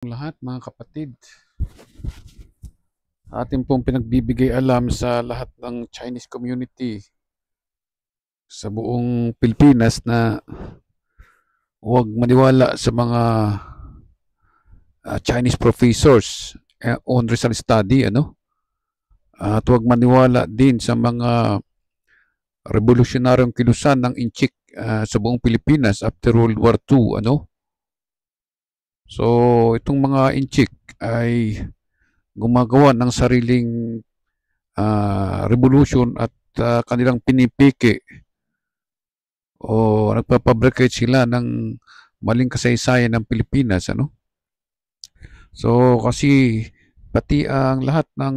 Lahat mga kapatid, atin pong pinagbibigay alam sa lahat ng Chinese community sa buong Pilipinas na huwag maniwala sa mga Chinese professors on Rizal Study, at huwag maniwala din sa mga revolusyonaryong kilusan ng Inchik sa buong Pilipinas after World War II, So, itong mga Inchik ay gumagawa ng sariling revolution at kanilang pinipiki o nagpapabricate sila ng maling kasaysayan ng Pilipinas, So, kasi pati ang lahat ng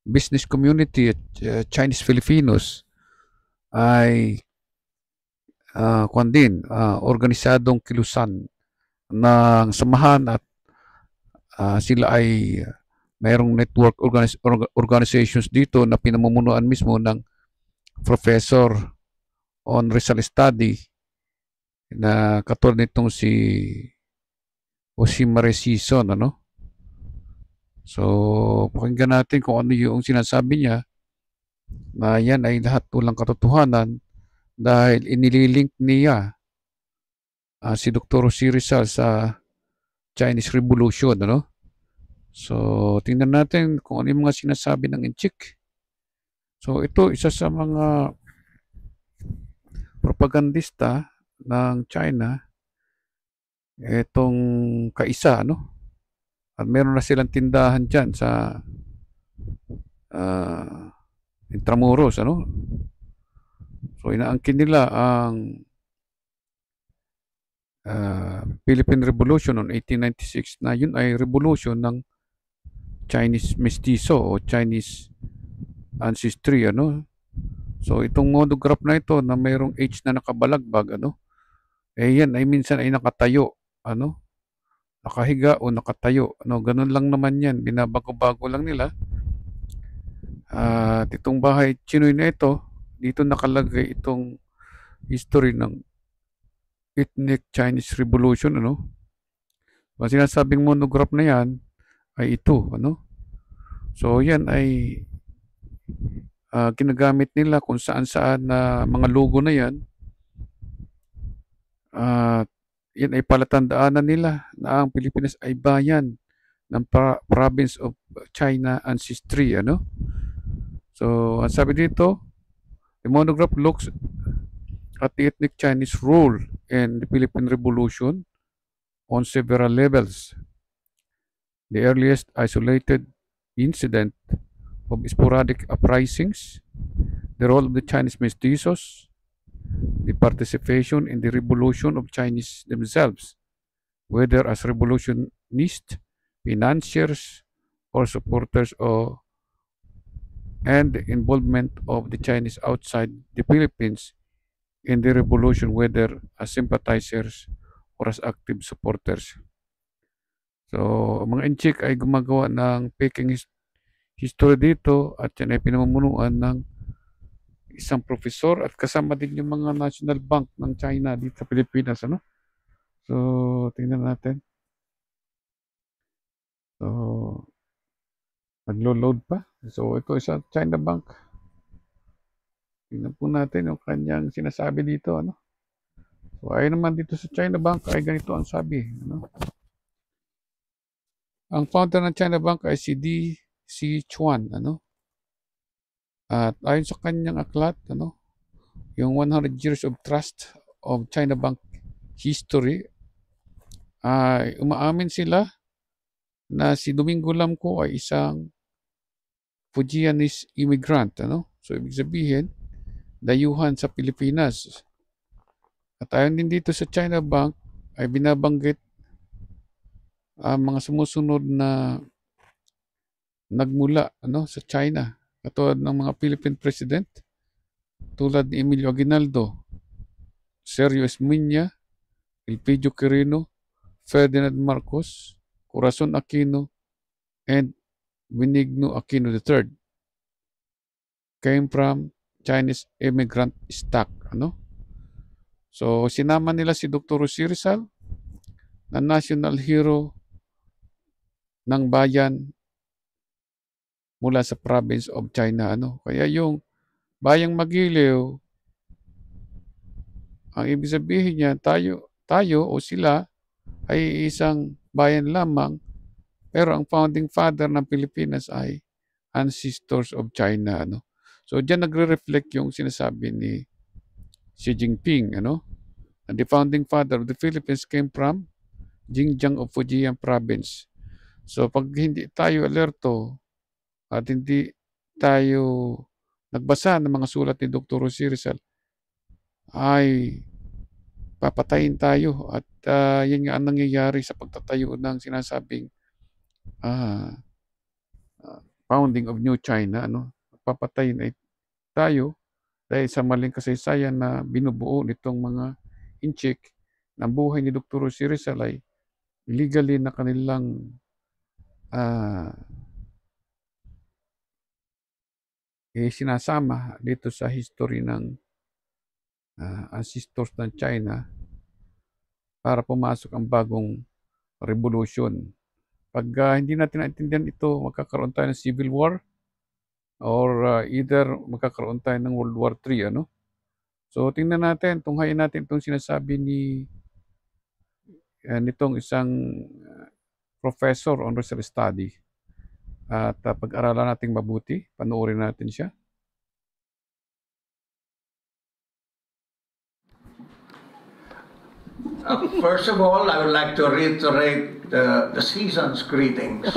business community at Chinese Filipinos ay organisadong kilusan ng samahan at sila ay mayroong network organizations dito na pinamumunuan mismo ng professor on Rizal Study na katulad nitong si Oshimare Season, So, pakinggan natin kung ano yung sinasabi niya na yan ay lahat walang katotohanan dahil inililink niya si Dr. Jose Rizal sa Chinese Revolution, So, tingnan natin kung ano yung mga sinasabi ng Inchik. So, ito isa sa mga propagandista ng China, itong kaisa, At meron na silang tindahan dyan sa Intramuros, So, inaangkin nila ang Philippine Revolution noong 1896 na yun ay revolution ng Chinese mestizo o Chinese ancestry, So, itong monograph na ito na mayroong H na nakabalagbag, yan ay minsan ay nakatayo, nakahiga o nakatayo, ganun lang naman yan, binabago-bago lang nila. At itong bahay Chinoy na ito, dito nakalagay itong history ng ethnic Chinese Revolution, Ang sinasabing monograph na yan ay ito, So, yan ay ginagamit nila kung saan-saan na mga logo na yan. At yan ay palatandaanan nila na ang Pilipinas ay bayan ng province of China ancestry, So, ang sabi dito, the monograph looks at the ethnic Chinese rule in the Philippine Revolution on several levels. The earliest isolated incident of sporadic uprisings, the role of the Chinese mestizos, the participation in the revolution of Chinese themselves, whether as revolutionists, financiers, or supporters, and the involvement of the Chinese outside the Philippines in the revolution, whether as sympathizers or as active supporters. So, mga Inchik ay gumagawa ng faking history dito at yan ay pinamumunuan ng isang profesor at kasama din yung mga National Bank ng China dito sa Pilipinas, So, tingnan natin. So, naglo-load pa. So, ito isa China Bank. Tingnan po natin yung kanyang sinasabi dito, So, ayon naman dito sa China Bank ay ganito ang sabi, Ang founder ng China Bank ay si D.C. Chuan, At ayon sa kanyang aklat, yung 100 years of trust of China Bank history ay umaamin sila na si Domingo Lamco ay isang Fujianese immigrant, So, ibig sabihin, dayuhan sa Pilipinas. At ayon din dito sa China Bank ay binabanggit ang mga sumusunod na nagmula sa China, katulad ng mga Philippine President tulad ni Emilio Aguinaldo, Sergio Esmiña, Elpidio Quirino, Ferdinand Marcos, Corazon Aquino, and Benigno Aquino III came from Chinese immigrant stock, So, sinama nila si Dr. Jose Rizal na national hero ng bayan mula sa province of China, ano. Kaya yung bayang Magiliw, ang ibig sabihin niya tayo o sila ay isang bayan lamang, pero ang founding father ng Pilipinas ay ancestors of China, ano. So diyan nagre-reflect yung sinasabi ni Xi Jinping, ano, and the founding father of the Philippines came from Xinjiang of Fujian province. So pag hindi tayo alerto at hindi tayo nagbasa ng mga sulat ni Dr. Jose Rizal, ay papatayin tayo at yun nga ang nangyayari sa pagtatayo ng sinasabing ah, founding of New China, ano. Papatayin ay tayo dahil sa maling kasaysayan na binubuo nitong mga inchik ng buhay ni Dr. Jose Rizal ay illegally na kanilang ah, sinasama dito sa history ng ancestors ng China para pumasok ang bagong revolution. Pag hindi natin naintindihan ito, magkakaroon tayo ng civil war or either magkakaroon tayo ng World War III, ano? So tingnan natin, tunghayin natin itong sinasabi nitong isang professor on Rizal Study. At pag-aralan natin mabuti, panoorin natin siya. First of all, I would like to reiterate the season's greetings.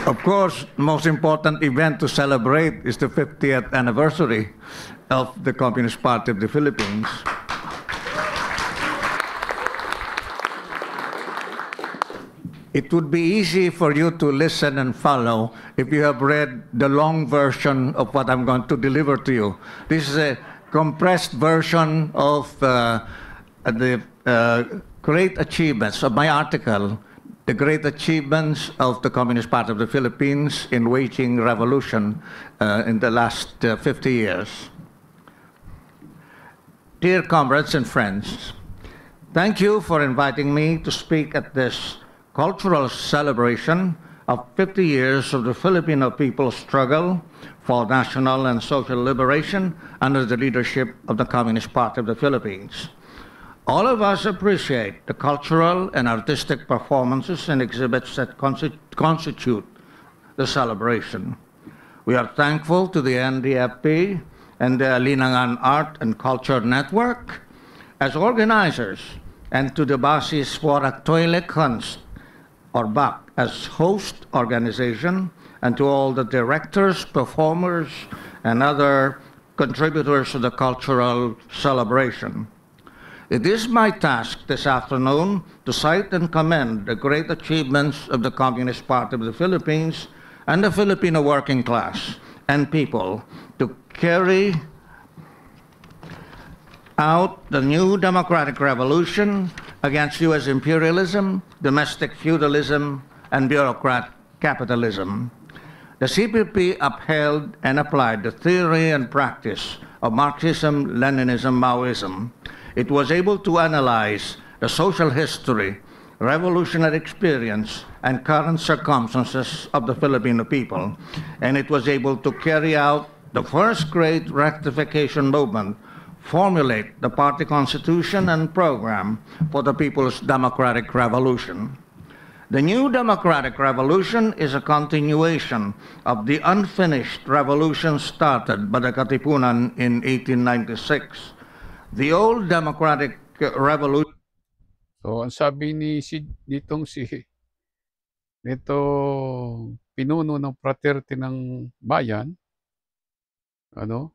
Of course, the most important event to celebrate is the 50th anniversary of the Communist Party of the Philippines. It would be easy for you to listen and follow if you have read the long version of what I'm going to deliver to you. This is a compressed version of the great achievements of my article, The Great Achievements of the Communist Party of the Philippines in Waging Revolution in the last 50 years. Dear comrades and friends, thank you for inviting me to speak at this cultural celebration of 50 years of the Filipino people's struggle for national and social liberation under the leadership of the Communist Party of the Philippines. All of us appreciate the cultural and artistic performances and exhibits that constitute the celebration. We are thankful to the NDFP and the Linangan Art and Culture Network as organizers, and to the Basis for Aktuelle Kunst, or BAC, as host organization, and to all the directors, performers, and other contributors to the cultural celebration. It is my task this afternoon to cite and commend the great achievements of the Communist Party of the Philippines and the Filipino working class and people to carry out the new democratic revolution against U.S. imperialism, domestic feudalism, and bureaucrat capitalism. The CPP upheld and applied the theory and practice of Marxism, Leninism, Maoism. It was able to analyze the social history, revolutionary experience, and current circumstances of the Filipino people, and it was able to carry out the first great rectification movement, formulate the party constitution and program for the People's Democratic Revolution. The new democratic revolution is a continuation of the unfinished revolution started by the Katipunan in 1896. The old democratic revolution. So ang sabi nitong pinuno ng fraternity ng bayan, ano,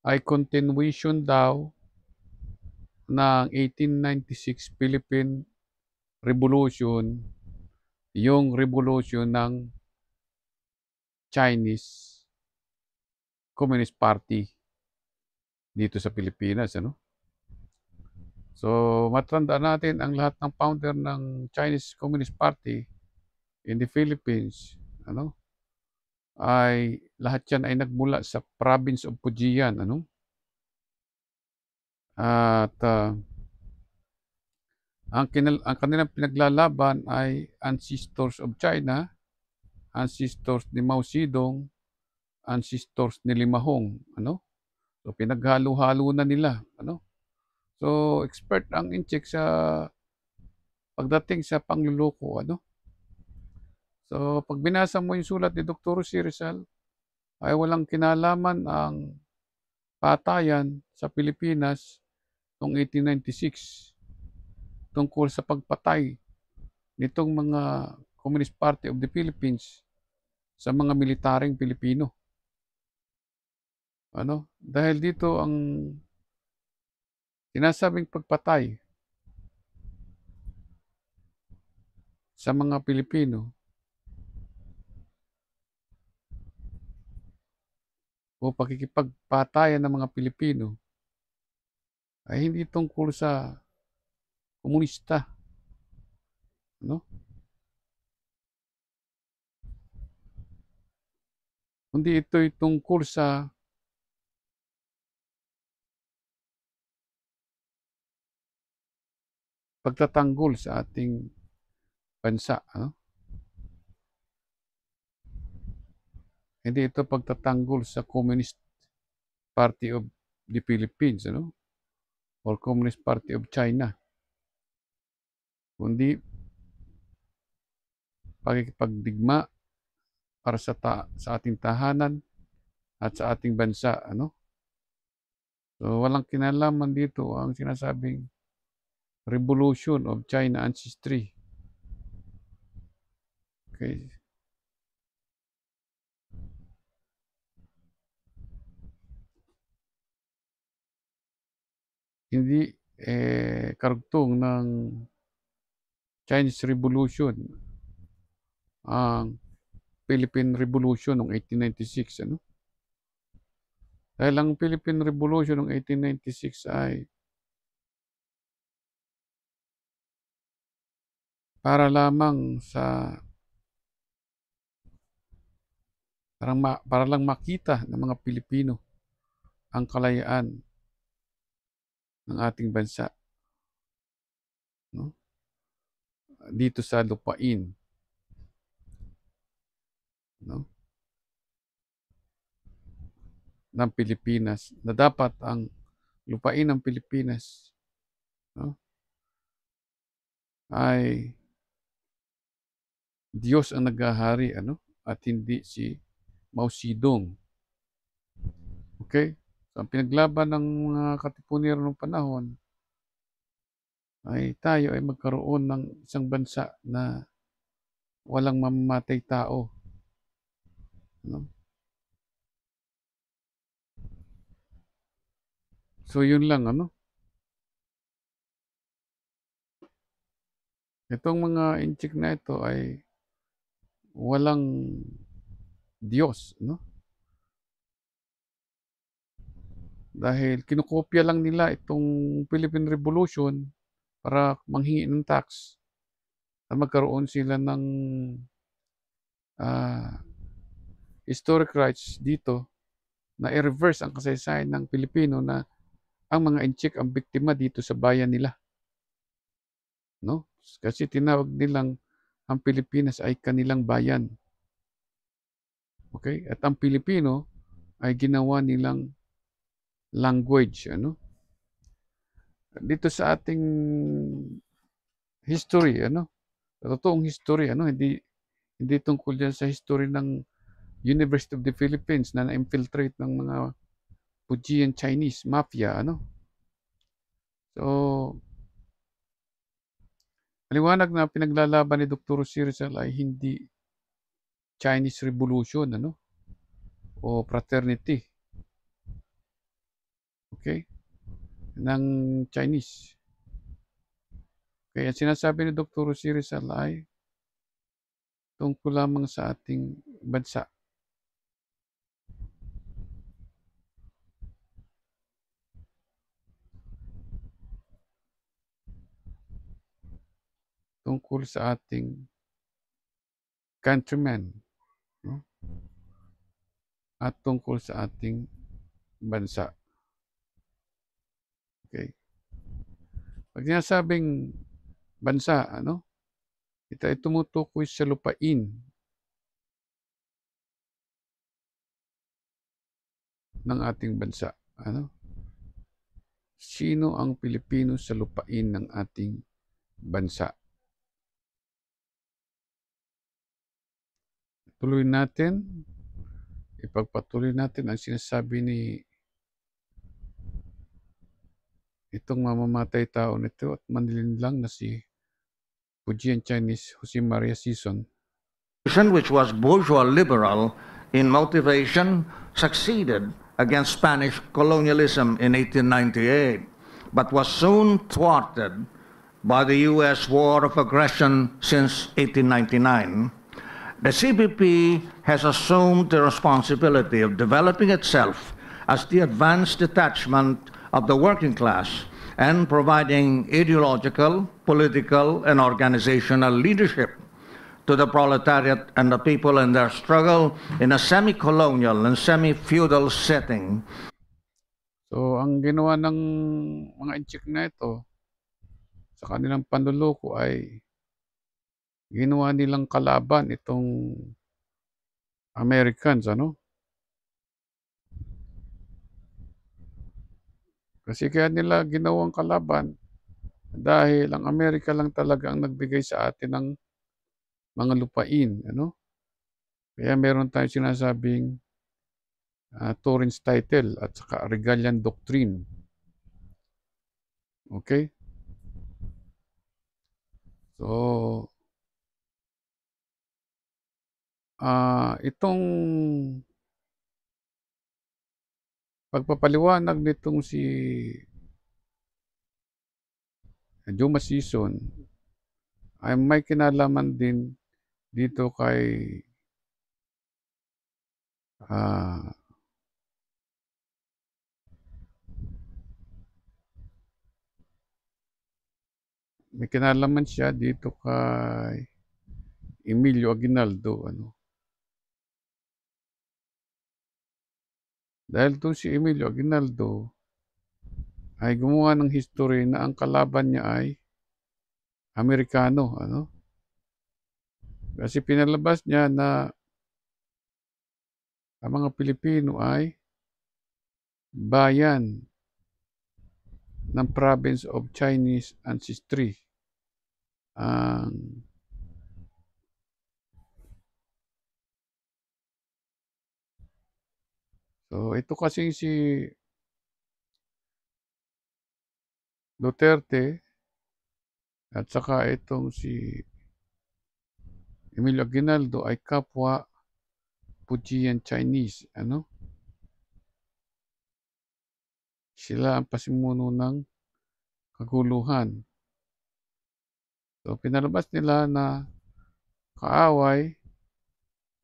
ay continuation daw ng 1896 Philippine Revolution, yung revolution ng Chinese Communist Party dito sa Pilipinas, ano? So, matandaan natin ang lahat ng founder ng Chinese Communist Party in the Philippines, ano, lahat yan ay nagmula sa province of Fujian, ano? At ang kanilang pinaglalaban ay ancestors of China, ancestors ni Mao Zedong, ancestors ni Limahong, ano? So pinaghalo-halo na nila, ano? So expert ang Inchik sa pagdating sa pangluloko, ano? So pag binasa mo yung sulat ni Dr. Jose Rizal, ay walang kinalaman ang patayan sa Pilipinas noong 1896 tungkol sa pagpatay nitong mga Communist Party of the Philippines sa mga militaring Pilipino. Ano? Dahil dito ang sinasabing pagpatay sa mga Pilipino o pakikipagpatayan ng mga Pilipino ay hindi tungkol sa komunista, no? Kundi ito'y tungkol sa pagtatanggol sa ating bansa, ano? Hindi ito pagtatanggol sa Communist Party of the Philippines, ano? Or Communist Party of China, kundi pakikipagdigma para sa ating tahanan at sa ating bansa, ano? So walang kinalaman dito ang sinasabing Revolution of China Ancestry. Okay. Hindi karugtong ng Chinese Revolution ang Philippine Revolution noong 1896, ano? Dahil ang Philippine Revolution noong 1896 ay para lamang sa para lang makita ng mga Pilipino ang kalayaan ng ating bansa, no? Dito sa lupain, no, ng Pilipinas, na dapat ang lupain ng Pilipinas, no, ay Diyos ang naghahari, ano, at hindi si Mao Zedong. Okay? So, ang pinaglaban ng mga katipunero ng panahon ay tayo ay magkaroon ng isang bansa na walang mamamatay tao, no? So yun lang, ano? Itong mga inchik na ito ay walang Diyos, no? Dahil kinokopya lang nila itong Philippine Revolution para manghingi ng tax at magkaroon sila ng ah, historic rights dito na i-reverse ang kasaysayan ng Pilipino na ang mga inchik ang biktima dito sa bayan nila, no? Kasi tinawag nilang ang Pilipinas ay kanilang bayan. Okay? At ang Pilipino ay ginawa nilang language, ano? Dito sa ating history, ano? Sa totoong history, ano? Hindi tungkol yan sa history ng University of the Philippines na na-infiltrate ng mga Fujian Chinese mafia, ano? So, maliwanag na pinaglalaban ni Dr. Rizal ay hindi Chinese Revolution, ano? O fraternity. Okay? Ng Chinese. Kaya sinasabi ni Dr. Rizal ay tungkol lamang sa ating bansa. Tungkol sa ating countrymen, no? At tungkol sa ating bansa. Okay. Pag sinasabing bansa, ito ay tumutukoy sa lupain ng ating bansa. Sino ang Pilipino sa lupain ng ating bansa? Tuloy natin, ipagpatuloy natin ang sinasabi ni itong mamamatay tao nito at manlilinlang na si Fujian Chinese Jose Maria Sison. Which was bourgeois liberal in motivation, succeeded against Spanish colonialism in 1898, but was soon thwarted by the U.S. war of aggression since 1899. The CPP has assumed the responsibility of developing itself as the advanced detachment of the working class and providing ideological, political, and organizational leadership to the proletariat and the people in their struggle in a semi-colonial and semi-feudal setting. So, ang ginawa ng mga inchik na ito sa kanilang panluloko ay ginawa nilang kalaban itong Americans, Kasi kaya nila ginawang kalaban dahil ang Amerika lang talaga ang nagbigay sa atin ng mga lupain, Kaya meron tayong sinasabing Torrens title at saka Regalian Doctrine. Okay? So, itong pagpapaliwanag nitong si Juma Sison ay may kinalaman din dito kay may kinalaman siya dito kay Emilio Aguinaldo, Dahil to si Emilio Aguinaldo ay gumawa ng history na ang kalaban niya ay Amerikano, Kasi pinalabas niya na ang mga Pilipino ay bayan ng province of Chinese ancestry. So, ito kasi si Duterte at saka itong si Emilio Aguinaldo ay kapwa Fujian Chinese, Sila ang pasimuno ng kaguluhan. So, pinalabas nila na kaaway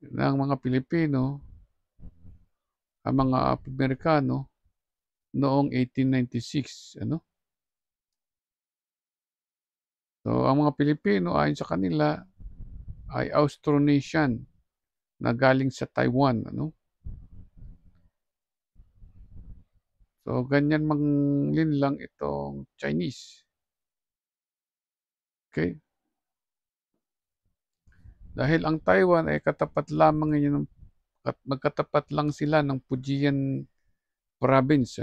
ng mga Pilipino ang mga Amerikano noong 1896, So, ang mga Pilipino ayon sa kanila ay Austronesian na galing sa Taiwan, So, ganyan manglinlang itong Chinese. Okay? Dahil ang Taiwan ay katapat lamang yun magkatapat lang sila ng Fujian province,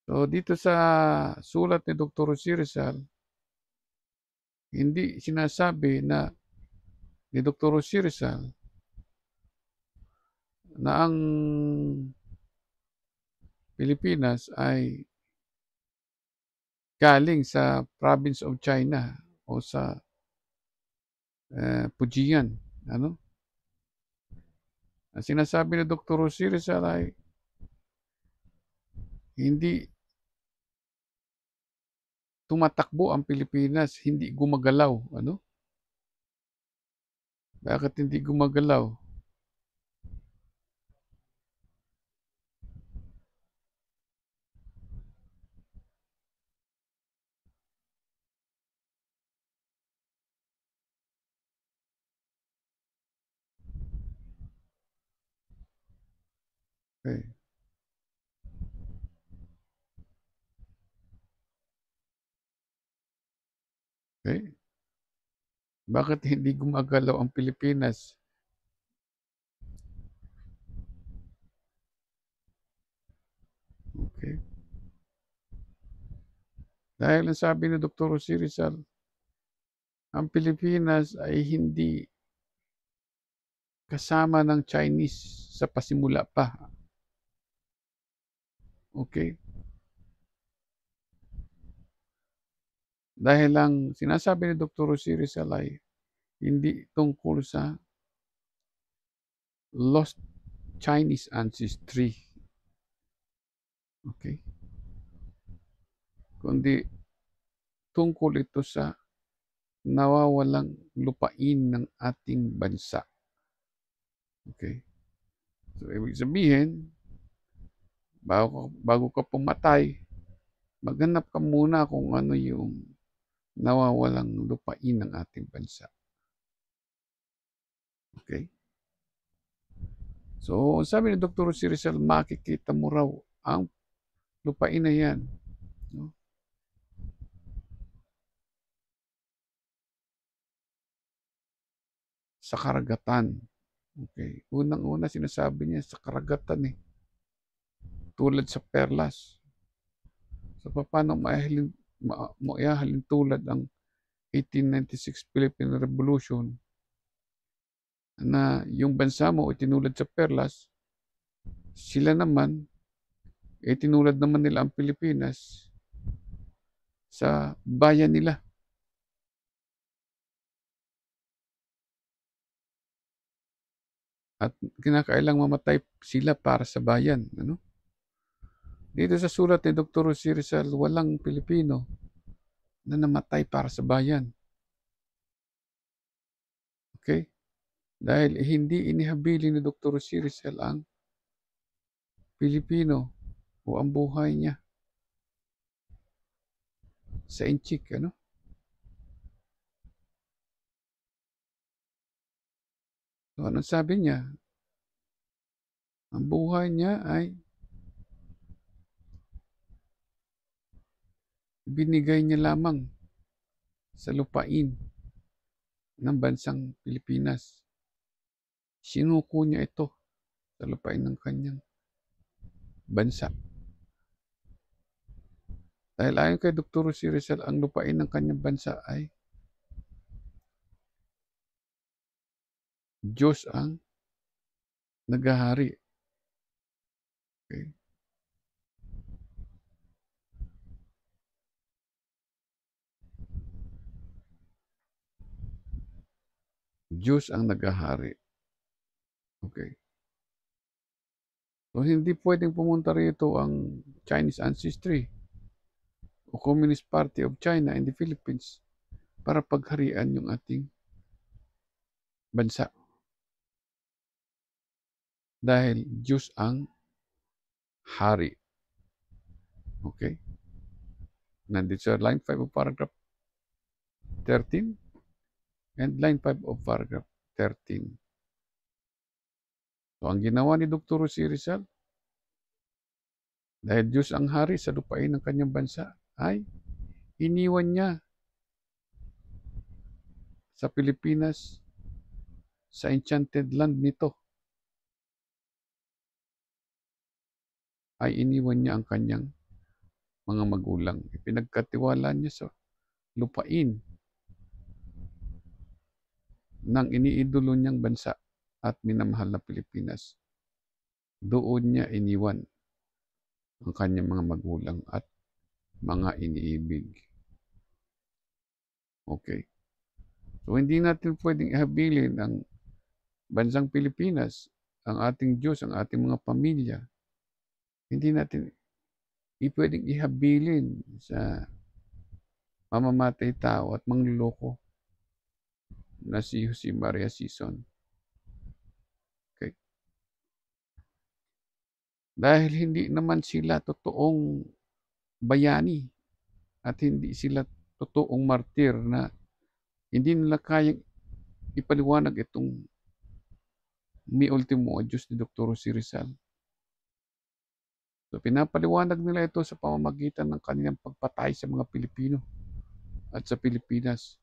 So, dito sa sulat ni Dr. Jose Rizal, hindi sinasabi na ni Dr. Jose Rizal na ang Pilipinas ay galing sa province of China o sa Fujian, Ang sinasabi ni Dr. Jose Rizal ay hindi tumatakbo ang Pilipinas, hindi gumagalaw, Bakit hindi gumagalaw? Okay. Okay? Bakit hindi gumagalaw ang Pilipinas? Okay? Dahil ang sabi ni Dr. Jose Rizal, ang Pilipinas ay hindi kasama ng Chinese sa pasimula pa. Okay? Dahil lang sinasabi ni Dr. Jose Rizal ay hindi tungkol sa lost Chinese ancestry. Okay? Kundi tungkol ito sa nawawalang lupain ng ating bansa. Okay? So, ibig sabihin, bago ka pumatay, maghanap ka muna kung ano yung nawawalang lupain ng ating bansa. Okay? So, sabi ni Dr. Jose Rizal, makikita mo raw ang lupain na yan. No? Sa karagatan. Okay. Unang-una sinasabi niya sa karagatan eh. Tulad sa perlas. So, paano maihalin tulad ang 1896 Philippine Revolution na yung bansa mo itinulad sa perlas, sila naman, itinulad naman nila ang Pilipinas sa bayan nila. At kinakailang mamatay sila para sa bayan. Ano? Dito sa sulat ni Dr. Jose Rizal, walang Pilipino na namatay para sa bayan. Okay? Dahil hindi inihabili ni Dr. Jose Rizal ang Pilipino o ang buhay niya sa inchik. Ano? So, anong sabi niya? Ang buhay niya ay binigay niya lamang sa lupain ng bansang Pilipinas. Sinuko niya ito sa lupain ng kanyang bansa. Dahil ayon kay Dr. Jose Rizal, ang lupain ng kanyang bansa ay Diyos ang naghahari. Okay? Diyos ang naghahari. Okay. So, hindi pwedeng pumunta rito ang Chinese ancestry o Communist Party of China in the Philippines para pagharian yung ating bansa. Dahil Diyos ang hari. Okay? Nandito sa line 5 of paragraph 13 and line 5 of paragraph 13. So, ang ginawa ni Dr. Jose Rizal, dahil Diyos ang hari sa lupain ng kanyang bansa, ay iniwan niya sa Pilipinas, sa enchanted land nito, ay iniwan niya ang kanyang mga magulang. Ipinagkatiwala niya sa lupain ng iniidolo niyang bansa at minamahal na Pilipinas. Doon niya iniwan ang kanyang mga magulang at mga iniibig. Okay. So, hindi natin pwedeng ihabilin ang bansang Pilipinas, ang ating Diyos, ang ating mga pamilya. Hindi natin pwedeng ihabilin sa mamamatay tao at mangluloko na si Jose Maria Sison. Okay. Dahil hindi naman sila totoong bayani at hindi sila totoong martir na hindi nila kayang ipaliwanag itong mi ultimo o Diyos ni Dr. Jose Rizal. So, pinapaliwanag nila ito sa pamamagitan ng kanilang pagpatay sa mga Pilipino at sa Pilipinas.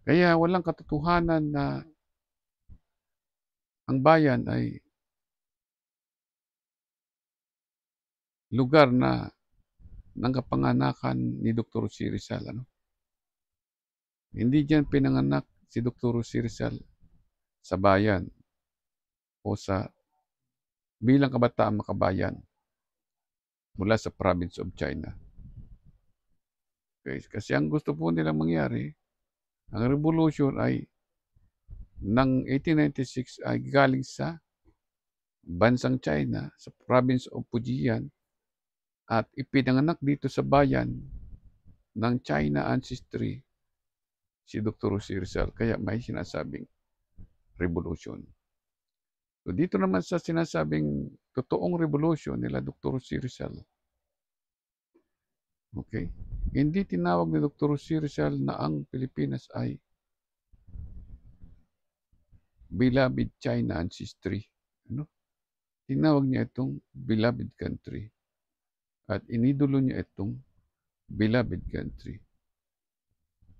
Kaya walang katotohanan na ang bayan ay lugar na ng kapanganakan ni Dr. Jose Rizal. Ano? Hindi diyan pinanganak si Dr. Jose Rizal sa bayan o sa bilang kabataan makabayan mula sa province of China. Okay? Kasi ang gusto po nilang mangyari, ang revolution ay ng 1896 ay galing sa bansang China, sa province of Fujian, at ipinanganak dito sa bayan ng China ancestry si Dr. Jose Rizal. Kaya may sinasabing revolution. So dito naman sa sinasabing totoong revolution nila Dr. Jose Rizal. Okay? Hindi tinawag ni Dr. Jose Rizal na ang Pilipinas ay beloved China ancestry. Ano? Tinawag niya itong beloved country. At inidolo niya itong beloved country.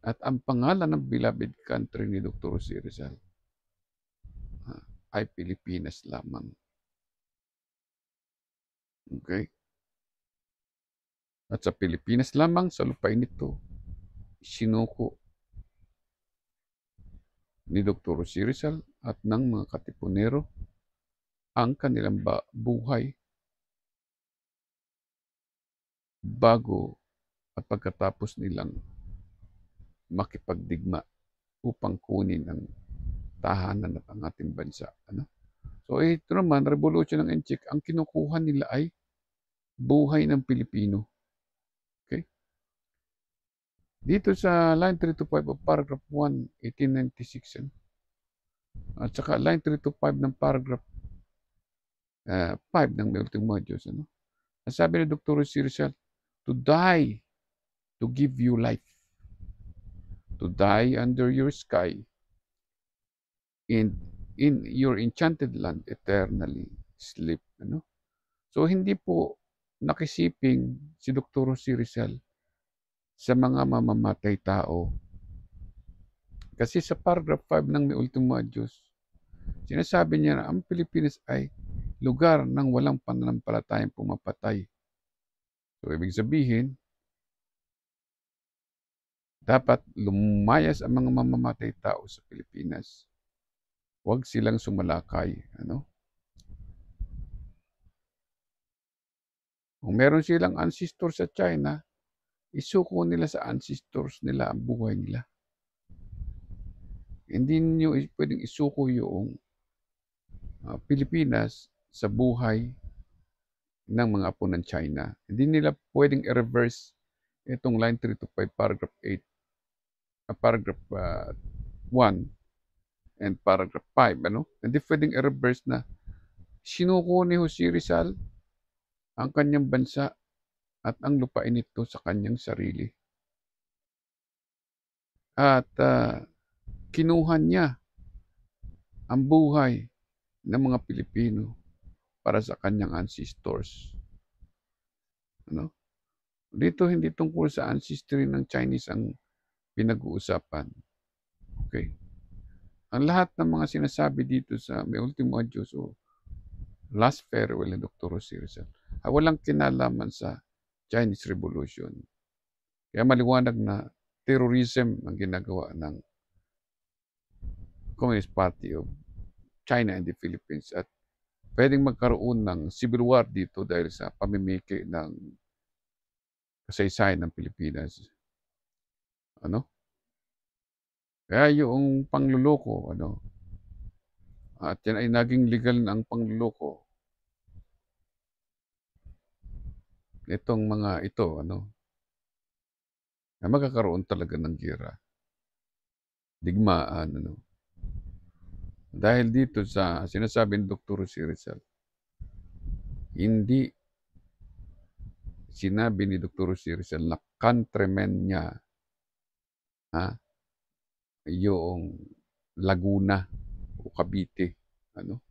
At ang pangalan ng beloved country ni Dr. Jose Rizal ay Pilipinas lamang. Okay? At sa Pilipinas lamang, sa lupain ito, sinuko ni Dr. Jose Rizal at ng mga katipunero ang kanilang buhay bago at pagkatapos nilang makipagdigma upang kunin ang tahanan ng ang ating bansa. Ano? So ito naman, revolution ng Inchik, ang kinukuha nila ay buhay ng Pilipino. Okay? Dito sa line 325 of paragraph 1, 1896, at saka line 325 ng paragraph 5 ng Ultimo Diyos. Ano? Sabi ni Dr. Jose Rizal, to die, to give you life. To die under your sky, in your enchanted land, eternally sleep. Ano? So, hindi po nakisiping si Dr. Jose Rizal sa mga mamamatay tao. Kasi sa paragraph 5 ng May Ultimo Diyos, sinasabi niya na ang Pilipinas ay lugar ng walang pananampalatayang pumapatay. So, ibig sabihin, dapat lumayas ang mga mamamatay tao sa Pilipinas. Huwag silang sumalakay. Ano? Kung meron silang ancestor sa China, isuko nila sa ancestors nila ang buhay nila. Hindi niyo pwedeng isuko yung Pilipinas sa buhay ng mga apo ng China. Hindi nila pwedeng i-reverse itong line 3 to 5, paragraph 8, paragraph 1, and paragraph 5. Ano? Hindi pwedeng i-reverse na sinuko ni Jose Rizal ang kanyang bansa at ang lupain nito sa kanyang sarili. At kinuha niya ang buhay ng mga Pilipino para sa kanyang ancestors. Ano? Dito hindi tungkol sa ancestry ng Chinese ang pinag-uusapan. Okay? Ang lahat ng mga sinasabi dito sa May Ultimo Adios o Last Farewell ni Dr. Jose Rizal ay walang kinalaman sa Chinese Revolution. Kaya maliwanag na terrorism ang ginagawa ng Communist Party of China and the Philippines at pwedeng magkaroon ng civil war dito dahil sa pamimiki ng kasaysayan ng Pilipinas. Ano? Kaya yung pangluloko, ano? At yan ay naging legal na ang pangluloko. Itong mga ito, ano? Na magkakaroon talaga ng giyera. Digmaan, ano? Dahil dito sa sinasabi ni Dr. Jose Rizal, hindi sinabi ni Dr. Jose Rizal na countryman niya yung Laguna o Cavite. Ano?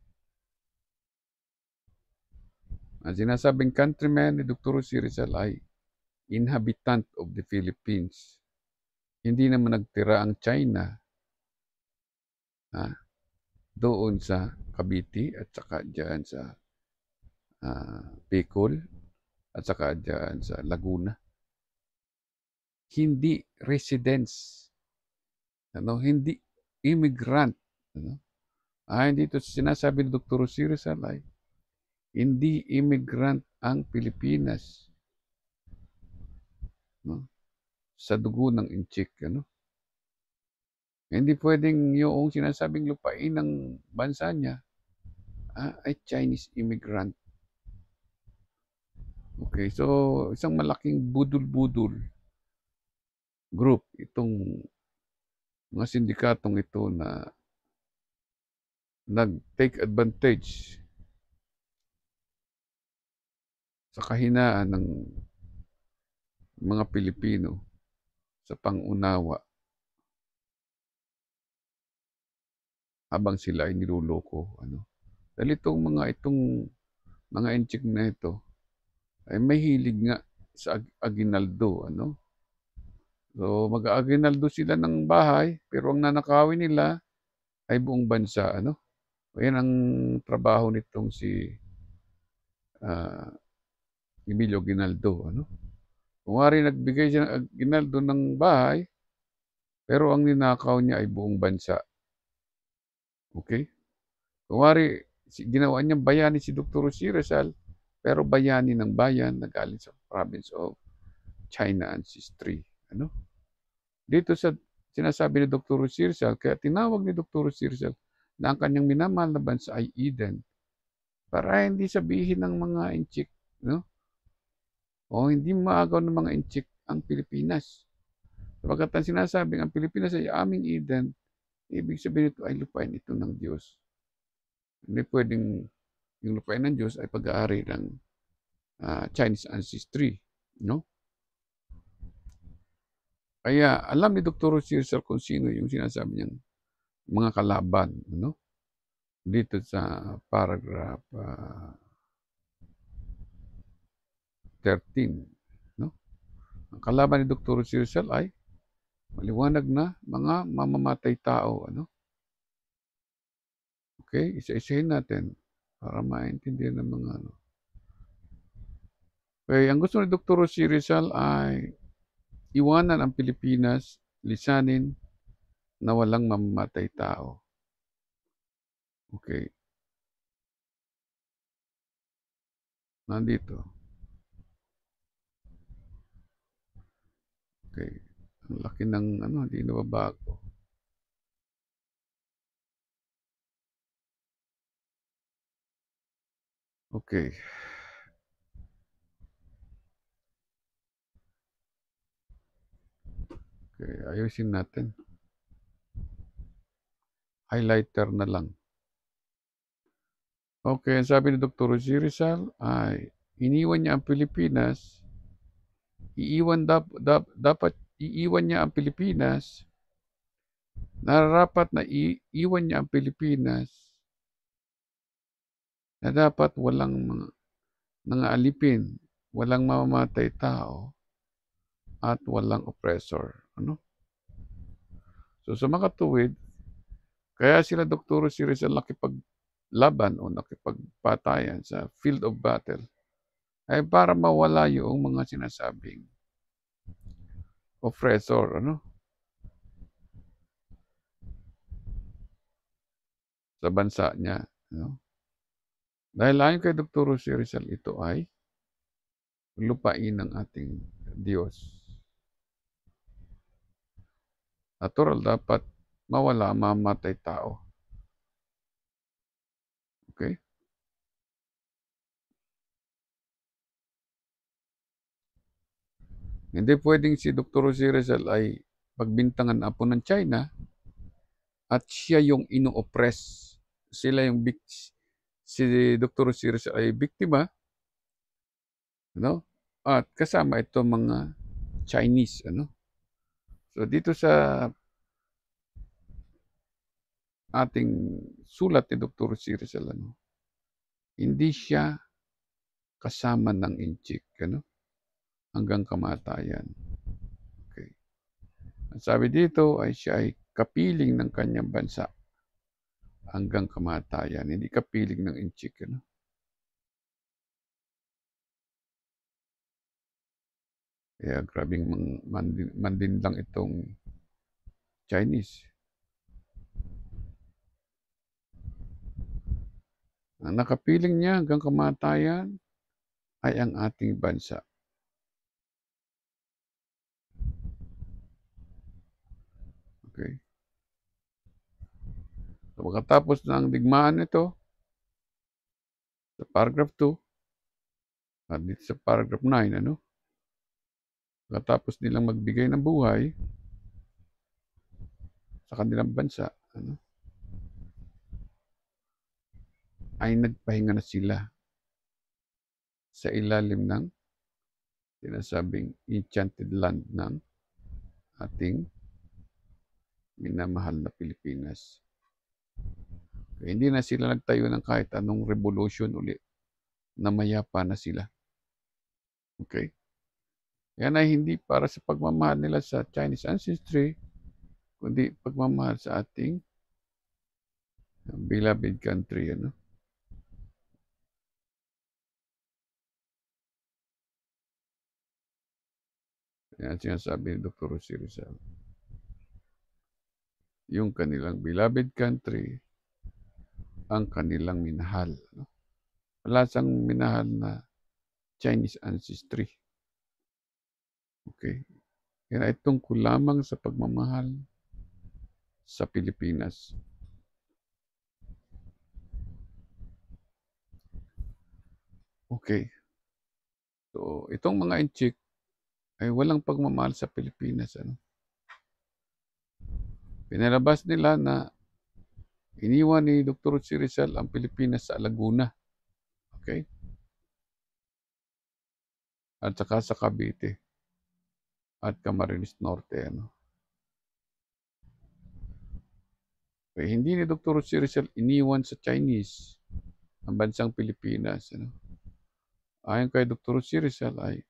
Ang sinasabing countryman ni Dr. Jose Rizal ay inhabitant of the Philippines. Hindi naman nagtira ang China doon sa Cavite at saka diyan sa Bicol at saka diyan sa Laguna. Hindi residents, hindi immigrant. Hindi ito sinasabi ni Dr. Rosy Rizal ay hindi immigrant ang Pilipinas, sa dugo ng Inchik. Hindi pwedeng yung sinasabing lupain ng bansa niya ay Chinese immigrant. Okay, so isang malaking budol-budol group itong mga sindikatong ito na nag-take advantage sa kahinaan ng mga Pilipino sa pangunawa habang sila ay niloloko. Dahil itong mga Inchik na ito ay may hilig nga sa aginaldo. So mag-aaginaldo sila ng bahay pero ang nanakawin nila ay buong bansa. Yan ang trabaho nitong si Emilio Aguinaldo. Kung wari nagbigay siya ng aginaldo ng bahay, pero ang ninakaw niya ay buong bansa. Okay? Kung wari, ginawa niyang bayani si Dr. Rosy Rizal, pero bayani ng bayan na galing sa province of China ancestry. Dito sa sinasabi ni Dr. Rosy Rizal, kaya tinawag ni Dr. Rosy Rizal na ang kanyang minamahal na bansa ay Eden. Para hindi sabihin ng mga Inchik, o hindi maagaw ng mga Inchik ang Pilipinas. Sapagkat ang sinasabing ang Pilipinas ay aming Eden, ibig sabihin ito ay lupain ito ng Diyos. Hindi pwedeng yung lupain ng Diyos ay pag-aari ng Chinese ancestry. Kaya alam ni Dr. Rosy Rizal kung sino yung sinasabi niyang mga kalaban. Dito sa paragraph 13. Ang kalaban ni Dr. Rosy Rizal ay maliwanag na mga mamamatay tao. Okay, isa-isahin natin para maintindihan ng mga Okay, ang gusto ni Dr. Rosy Rizal ay iwanan ang Pilipinas, lisanin na walang mamamatay tao. Okay. Nandito. Okay. Ang laki ng hindi nababago. Okay. Okay, ayusin natin. Highlighter na lang. Okay, sabi ni Dr. Rosy Rizal ay iniwan niya ang Pilipinas, dapat iiwan niya ang Pilipinas, nararapat na iiwan niya ang Pilipinas, na dapat walang mga alipin, walang mamamatay tao, at walang oppressor. So sa makatuwid, kaya sila Dr. Rosy Rizal nakipaglaban o nakipagpatayan sa field of battle ay para mawala yung mga sinasabing oppressor, sa bansa niya. Dahil ayon kay Dr. Rosy Rizal, ito ay lupain ng ating Diyos. Natural, dapat mawala, mamatay tao. Okay? Hindi pwedeng si Dr. Rosy Rizal ay pagbintangan apo ng China at siya yung ino-oppress. Sila yung si Dr. Rosy Rizal ay biktima, at kasama ito mga Chinese, So dito sa ating sulat ni Dr. Rosy Rizal, hindi siya kasama ng Inchik, hanggang kamatayan. Okay. Ang sabi dito ay siya ay kapiling ng kanyang bansa hanggang kamatayan. Hindi kapiling ng inchik. Ano? Kaya grabing mandin lang itong Chinese. Ang nakapiling niya hanggang kamatayan ay ang ating bansa. Okay. So, pagkatapos ng digmaan nito, sa paragraph 2, at dito sa paragraph 9, ano? Pagkatapos nilang magbigay ng buhay sa kanilang bansa, ano? Ay nagpahinga na sila sa ilalim ng sinasabing enchanted land ng ating minamahal na Pilipinas. Kaya hindi na sila nagtayo ng kahit anong revolution uli na mayapa na sila. Okay? Yan ay hindi para sa pagmamahal nila sa Chinese ancestry, kundi pagmamahal sa ating beloved country. Ano? Yan sinasabi ni Dr. Jose Rizal. Yung kanilang beloved country, ang kanilang minahal. No? Wala siyang minahal na Chinese ancestry. Okay? Yan ay tungkol lamang sa pagmamahal sa Pilipinas. Okay. So, itong mga inchik ay walang pagmamahal sa Pilipinas. Ano? Pinalabas nila na iniwan ni Dr. Jose Rizal ang Pilipinas sa Laguna. Okay? At saka sa Cavite at Camarines Norte. Ano? Okay, hindi ni Dr. Jose Rizal iniwan sa Chinese ang bansang Pilipinas. Ano? Ayon kay Dr. Jose Rizal ay